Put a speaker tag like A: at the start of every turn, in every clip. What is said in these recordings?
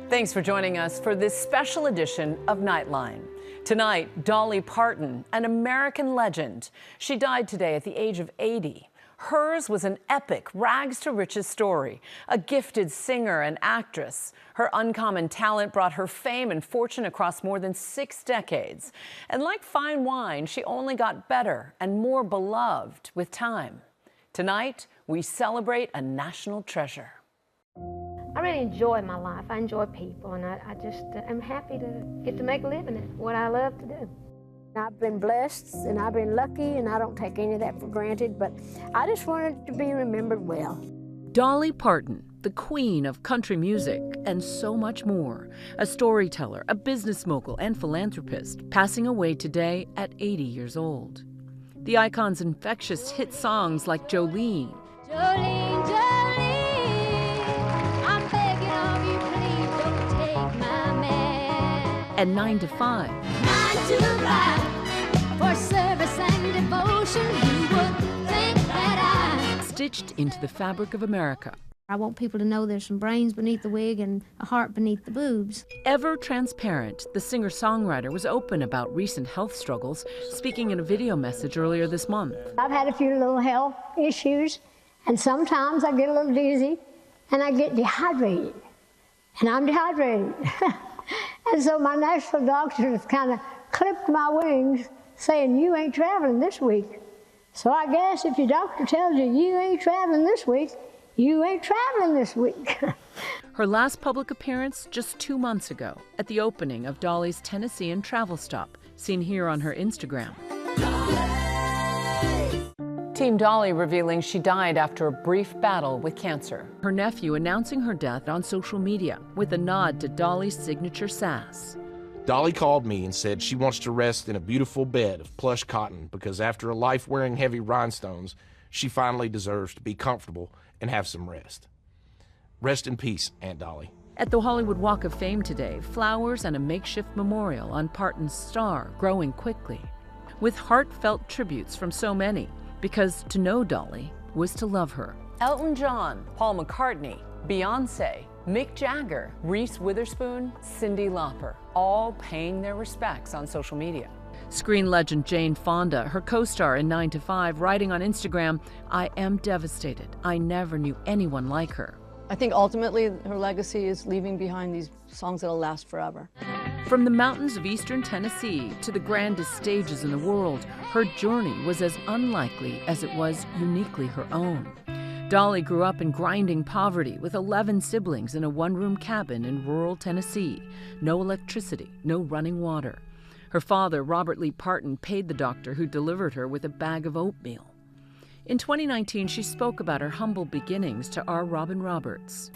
A: Thanks for joining us for this special edition of Nightline. Tonight, Dolly Parton, an American legend. She died today at the age of 80. Hers was an epic rags-to-riches story, a gifted singer and actress. Her uncommon talent brought her fame and fortune across more than 6 decades. And like fine wine, she only got better and more beloved with time. Tonight, we celebrate a national treasure.
B: I really enjoy my life. I enjoy people, and I just am happy to get to make a living at what I love to do.
C: I've been blessed, and I've been lucky, and I don't take any of that for granted, but I just wanted to be remembered well.
A: Dolly Parton, the queen of country music, and so much more. A storyteller, a business mogul, and philanthropist, passing away today at 80 years old. The icon's infectious hit songs like Jolene,
B: Jolene, Jolene, I'm begging of you, please don't take my man.
A: and 9 to 5.
B: 9 to 5, for service and devotion, you would think that
A: Stitched into the fabric of America.
B: I want people to know there's some brains beneath the wig and a heart beneath the boobs.
A: Ever transparent, the singer-songwriter was open about recent health struggles, speaking in a video message earlier this month.
C: I've had a few little health issues, and sometimes I get a little dizzy, and I get dehydrated, and I'm dehydrated. And so my national doctor has kind of clipped my wings, saying, you ain't traveling this week. So I guess if your doctor tells you you ain't traveling this week, you ain't traveling this week.
A: Her last public appearance just 2 months ago at the opening of Dolly's Tennessean travel stop, seen here on her Instagram. Team Dolly revealing she died after a brief battle with cancer. Her nephew announcing her death on social media with a nod to Dolly's signature sass.
D: Dolly called me and said she wants to rest in a beautiful bed of plush cotton because after a life wearing heavy rhinestones, she finally deserves to be comfortable and have some rest. Rest in peace, Aunt Dolly.
A: At the Hollywood Walk of Fame today, flowers and a makeshift memorial on Parton's star growing quickly, with heartfelt tributes from so many, because to know Dolly was to love her. Elton John, Paul McCartney, Beyonce, Mick Jagger, Reese Witherspoon, Cyndi Lauper, all paying their respects on social media. Screen legend Jane Fonda, her co-star in 9 to 5, writing on Instagram, I am devastated. I never knew anyone like her.
E: I think ultimately her legacy is leaving behind these songs that'll last forever.
A: From the mountains of eastern Tennessee to the grandest stages in the world, her journey was as unlikely as it was uniquely her own. Dolly grew up in grinding poverty with 11 siblings in a one-room cabin in rural Tennessee. No electricity, no running water. Her father, Robert Lee Parton, paid the doctor who delivered her with a bag of oatmeal. In 2019, she spoke about her humble beginnings to R. Robin Roberts.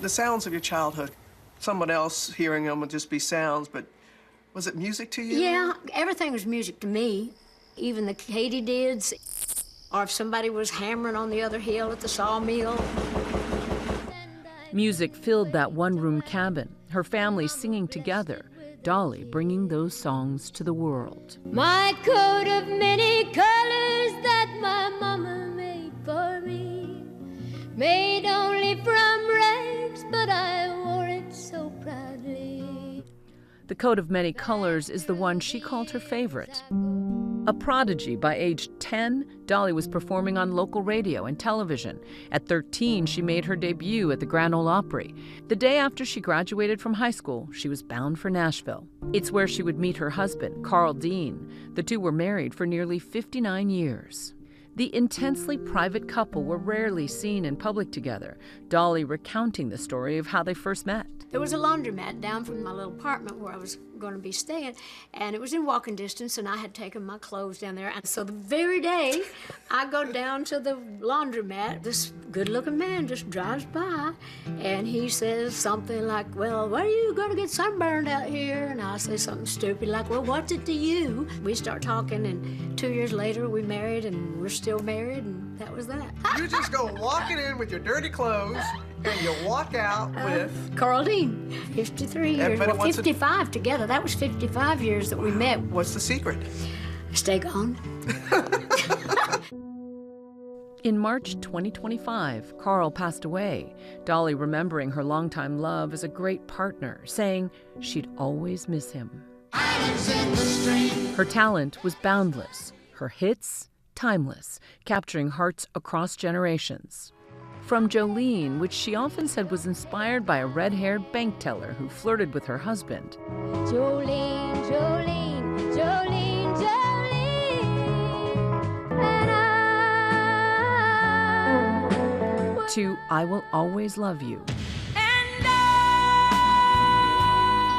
F: The sounds of your childhood, someone else hearing them would just be sounds, but was it music to you?
C: Yeah, everything was music to me, even the katydids, or if somebody was hammering on the other hill at the sawmill.
A: Music filled that one-room cabin, her family singing together, Dolly bringing those songs to the world.
B: My coat of many colors that my mama made for me, made only from rags, but I wore it so proudly.
A: The coat of many colors is the one she called her favorite. A prodigy by age 10, Dolly was performing on local radio and television. At 13, she made her debut at the Grand Ole Opry. The day after she graduated from high school, she was bound for Nashville. It's where she would meet her husband, Carl Dean. The two were married for nearly 59 years. The intensely private couple were rarely seen in public together, Dolly recounting the story of how they first met.
C: There was a laundromat down from my little apartment where I was going to be staying, and it was in walking distance, and I had taken my clothes down there. And so the very day I go down to the laundromat, this good-looking man just drives by, and he says something like, well, what are you going to get sunburned out here? And I say something stupid like, well, what's it to you? We start talking, and 2 years later we married, and we're still married, and that was that.
F: You just go walking in with your dirty clothes, and you walk out with...
C: Carl Dean, 53 years, well, 55 together. That was 55 years that we met.
F: What's the secret?
C: Stay gone.
A: In March 2025, Carl passed away, Dolly remembering her longtime love as a great partner, saying she'd always miss him. Her talent was boundless, her hits timeless, capturing hearts across generations. From Jolene, which she often said was inspired by a red-haired bank teller who flirted with her husband.
B: Jolene, Jolene, Jolene, Jolene, and I
A: To I Will Always Love You,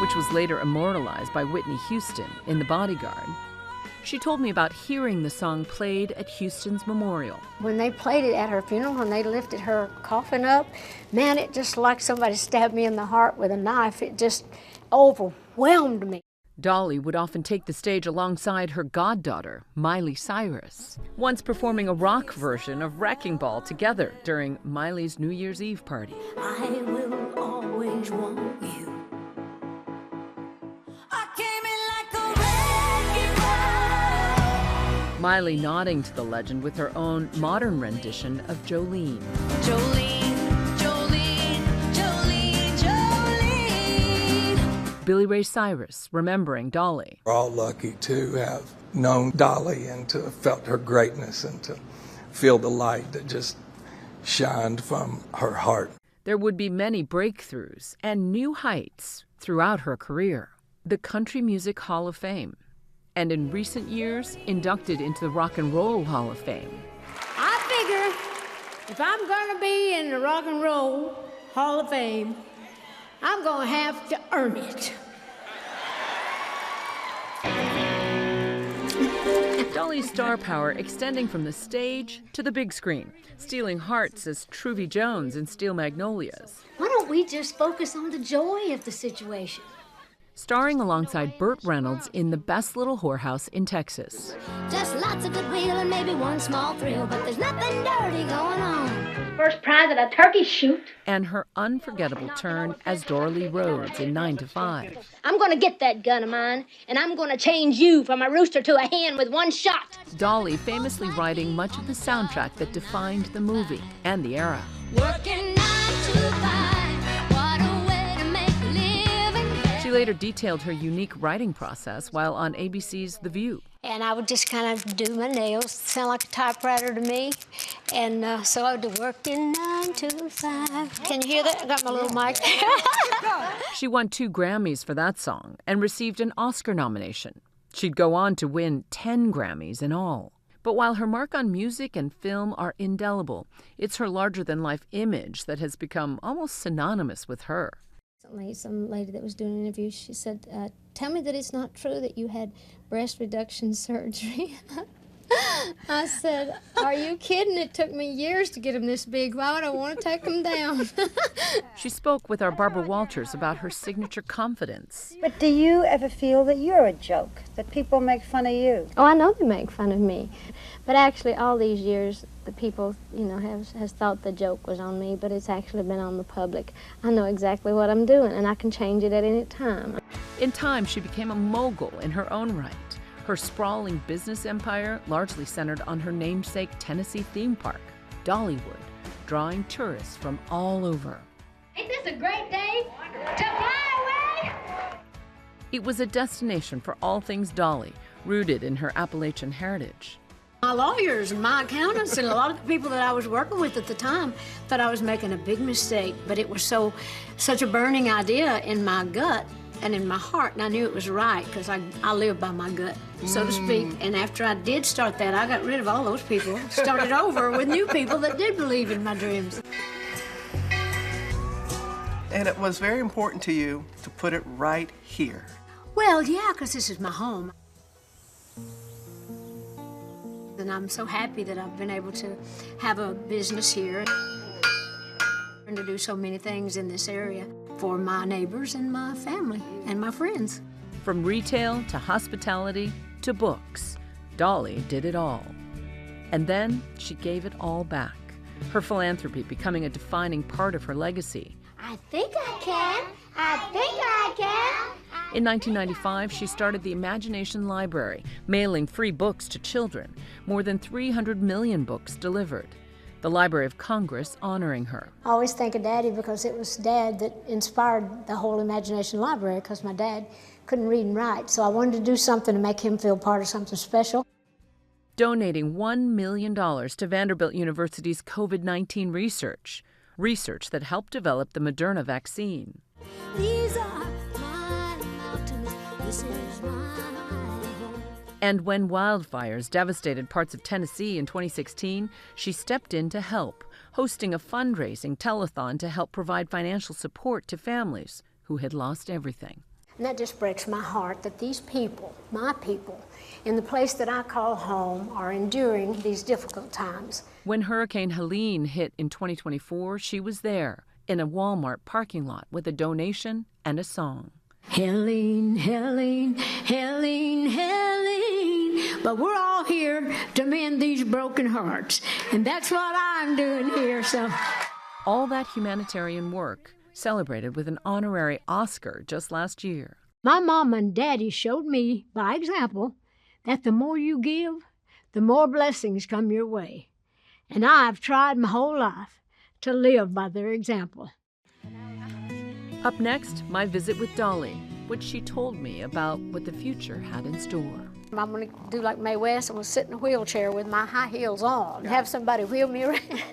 A: which was later immortalized by Whitney Houston in The Bodyguard. She told me about hearing the song played at Houston's memorial.
C: When they played it at her funeral, when they lifted her coffin up, man, it just like somebody stabbed me in the heart with a knife. It just overwhelmed me.
A: Dolly would often take the stage alongside her goddaughter, Miley Cyrus, once performing a rock version of Wrecking Ball together during Miley's New Year's Eve party.
B: I will always want you. I came in like a wrecking ball.
A: Miley nodding to the legend with her own modern rendition of Jolene.
B: Jolene, Jolene, Jolene, Jolene.
A: Billy Ray Cyrus remembering Dolly.
G: We're all lucky to have known Dolly and to have felt her greatness and to feel the light that just shined from her heart.
A: There would be many breakthroughs and new heights throughout her career. The Country Music Hall of Fame, and in recent years, inducted into the Rock and Roll Hall of Fame.
C: I figure if I'm going to be in the Rock and Roll Hall of Fame, I'm going to have to earn it.
A: Dolly's star power extending from the stage to the big screen, stealing hearts as Truvy Jones in Steel Magnolias.
B: Why don't we just focus on the joy of the situation?
A: Starring alongside Burt Reynolds in The Best Little Whorehouse in Texas.
B: Just lots of goodwill and maybe one small thrill, but there's nothing dirty going on.
H: First prize at a turkey shoot.
A: And her unforgettable turn as Dora Lee Rhodes in 9 to 5.
H: I'm gonna get that gun of mine, and I'm gonna change you from a rooster to a hen with one shot.
A: Dolly famously writing much of the soundtrack that defined the movie and the era.
B: Working 9 to 5, what a way to make a living.
A: She later detailed her unique writing process while on ABC's The View.
C: And I would just kind of do my nails, sound like a typewriter to me. And so I would work in 9 to 5. Can you hear that? I got my little mic.
A: She won 2 Grammys for that song and received an Oscar nomination. She'd go on to win 10 Grammys in all. But while her mark on music and film are indelible, it's her larger-than-life image that has become almost synonymous with her.
C: Some lady that was doing an interview, she said, tell me that it's not true that you had breast reduction surgery. I said, are you kidding? It took me years to get them this big. Why would I want to take them down?
A: She spoke with our Barbara Walters about her signature confidence.
I: But do you ever feel that you're a joke, that people make fun of you?
C: Oh, I know they make fun of me. But actually, all these years, the people, has thought the joke was on me, but it's actually been on the public. I know exactly what I'm doing, and I can change it at any time.
A: In time, she became a mogul in her own right. Her sprawling business empire largely centered on her namesake Tennessee theme park, Dollywood, drawing tourists from all over.
H: Ain't this a great day to fly away?
A: It was a destination for all things Dolly, rooted in her Appalachian heritage.
C: My lawyers and my accountants and a lot of the people that I was working with at the time thought I was making a big mistake, but it was such a burning idea in my gut and in my heart, and I knew it was right because I live by my gut, so to speak. And after I did start that, I got rid of all those people, started over with new people that did believe in my dreams.
F: And it was very important to you to put it right here.
C: Well, yeah, because this is my home. And I'm so happy that I've been able to have a business here and to do so many things in this area for my neighbors and my family and my friends.
A: From retail to hospitality to books, Dolly did it all. And then she gave it all back, her philanthropy becoming a defining part of her legacy.
B: I think I can. I think I can.
A: In 1995, she started the Imagination Library, mailing free books to children, more than 300 million books delivered. the Library of Congress honoring her.
C: I always think of Daddy because it was Dad that inspired the whole Imagination Library, because my dad couldn't read and write. So I wanted to do something to make him feel part of something special.
A: Donating $1 million to Vanderbilt University's COVID-19 research that helped develop the Moderna vaccine.
B: These are my mountains, this is my home.
A: And when wildfires devastated parts of Tennessee in 2016, she stepped in to help, hosting a fundraising telethon to help provide financial support to families who had lost everything.
C: And that just breaks my heart that these people, my people, in the place that I call home, are enduring these difficult times.
A: When Hurricane Helene hit in 2024, she was there in a Walmart parking lot with a donation and a song.
C: Helene, Helene, Helene, Helene, but we're all here to mend these broken hearts, and that's what I'm doing here, so.
A: All that humanitarian work celebrated with an honorary Oscar just last year.
C: My mom and daddy showed me, by example, that the more you give, the more blessings come your way. And I've tried my whole life to live by their example.
A: Up next, my visit with Dolly, which she told me about what the future had in store.
C: I'm going to do like Mae West. I'm going to sit in a wheelchair with my high heels on and have somebody wheel me around.